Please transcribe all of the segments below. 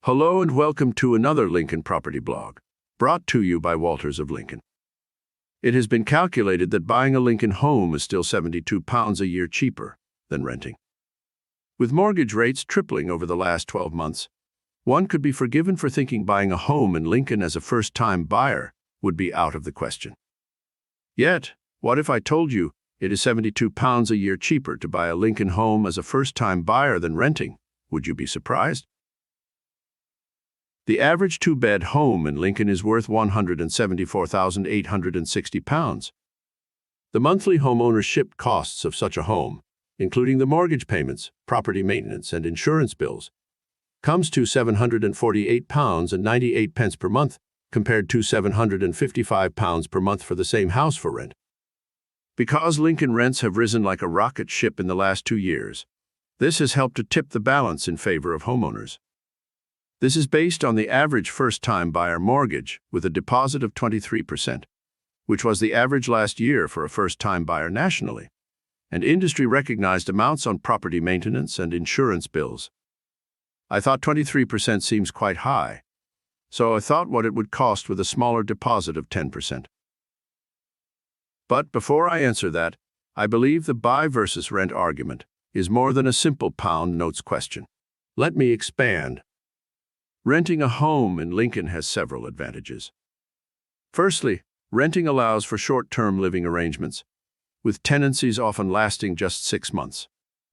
Hello and welcome to another Lincoln property blog, brought to you by Walters of Lincoln. It has been calculated that buying a Lincoln home is still £72 a year cheaper than renting. With mortgage rates tripling over the last 12 months, one could be forgiven for thinking buying a home in Lincoln as a first-time buyer would be out of the question. Yet, what if I told you it is £72 a year cheaper to buy a Lincoln home as a first-time buyer than renting? Would you be surprised? The average two-bed home in Lincoln is worth £174,860. The monthly home ownership costs of such a home, including the mortgage payments, property maintenance, and insurance bills, comes to £748.98 per month, compared to £755 per month for the same house for rent. Because Lincoln rents have risen like a rocket ship in the last 2 years, this has helped to tip the balance in favor of homeowners. This is based on the average first-time buyer mortgage with a deposit of 23%, which was the average last year for a first-time buyer nationally, and industry-recognized amounts on property maintenance and insurance bills. I thought 23% seems quite high, so I thought what it would cost with a smaller deposit of 10%. But before I answer that, I believe the buy versus rent argument is more than a simple pound notes question. Let me expand. Renting a home in Lincoln has several advantages. Firstly, renting allows for short-term living arrangements, with tenancies often lasting just 6 months.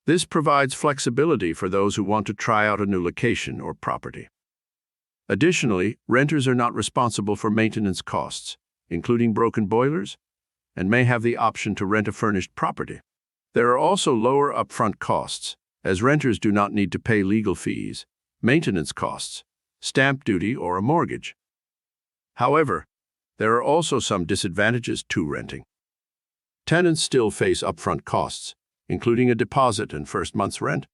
This provides flexibility for those who want to try out a new location or property. Additionally, renters are not responsible for maintenance costs, including broken boilers, and may have the option to rent a furnished property. There are also lower upfront costs, as renters do not need to pay legal fees, maintenance costs, stamp duty, or a mortgage. However, there are also some disadvantages to renting. Tenants still face upfront costs, including a deposit and first month's rent,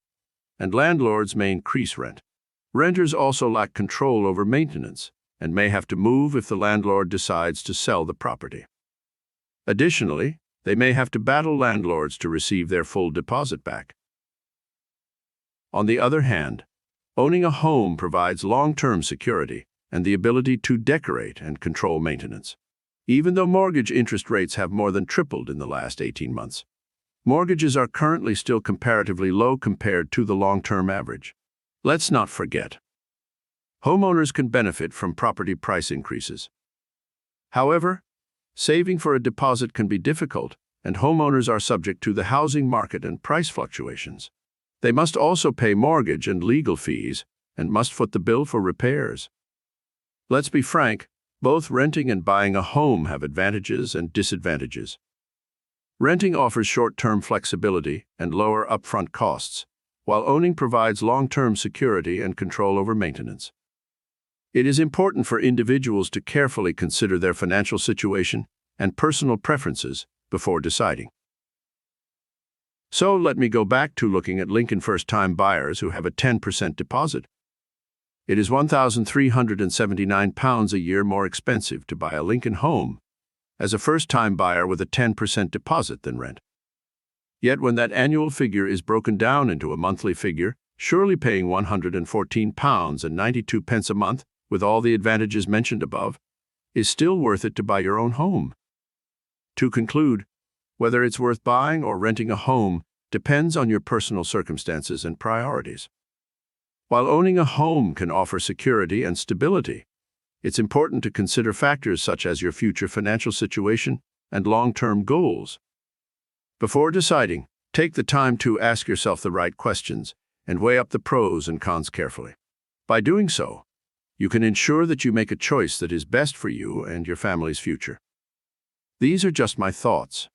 and landlords may increase rent. Renters also lack control over maintenance and may have to move if the landlord decides to sell the property. Additionally, they may have to battle landlords to receive their full deposit back. On the other hand, owning a home provides long-term security and the ability to decorate and control maintenance. Even though mortgage interest rates have more than tripled in the last 18 months, mortgages are currently still comparatively low compared to the long-term average. Let's not forget, homeowners can benefit from property price increases. However, saving for a deposit can be difficult, and homeowners are subject to the housing market and price fluctuations. They must also pay mortgage and legal fees and must foot the bill for repairs. Let's be frank, both renting and buying a home have advantages and disadvantages. Renting offers short-term flexibility and lower upfront costs, while owning provides long-term security and control over maintenance. It is important for individuals to carefully consider their financial situation and personal preferences before deciding. So let me go back to looking at Lincoln first-time buyers who have a 10% deposit. It is £1,379 a year more expensive to buy a Lincoln home as a first-time buyer with a 10% deposit than rent. Yet when that annual figure is broken down into a monthly figure, surely paying £114.92 a month with all the advantages mentioned above is still worth it to buy your own home. To conclude, whether it's worth buying or renting a home depends on your personal circumstances and priorities. While owning a home can offer security and stability, it's important to consider factors such as your future financial situation and long-term goals. Before deciding, take the time to ask yourself the right questions and weigh up the pros and cons carefully. By doing so, you can ensure that you make a choice that is best for you and your family's future. These are just my thoughts,